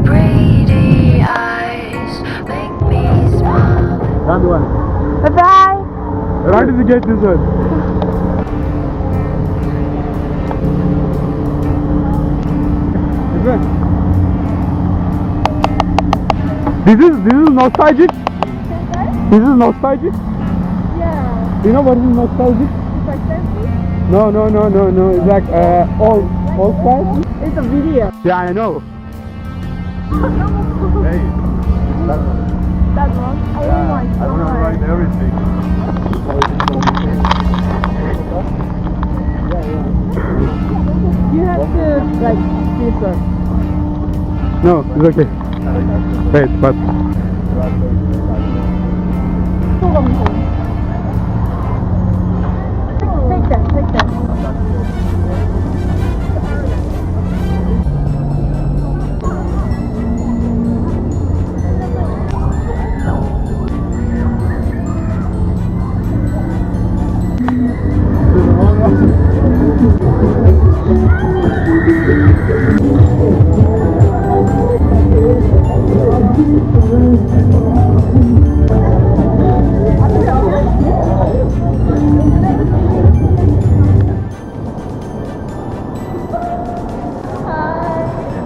pretty eyes make me smile. Round one. Bye bye. How did you get this one? This is nostalgic. This is nostalgic. Yeah. You know what is nostalgic? It's like fancy. No. It's like old style. It's a video. Yeah, I know. Hey, that one. That one. Oh my god. I want to write everything. You have to like this one. No, it's okay. Wait, but Take that.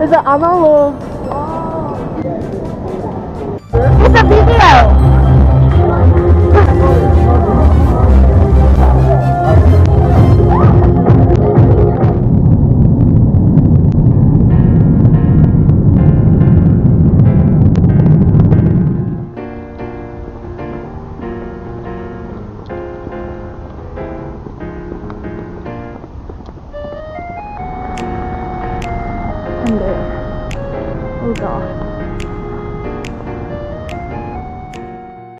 It's an animal. It's a video. Oh god.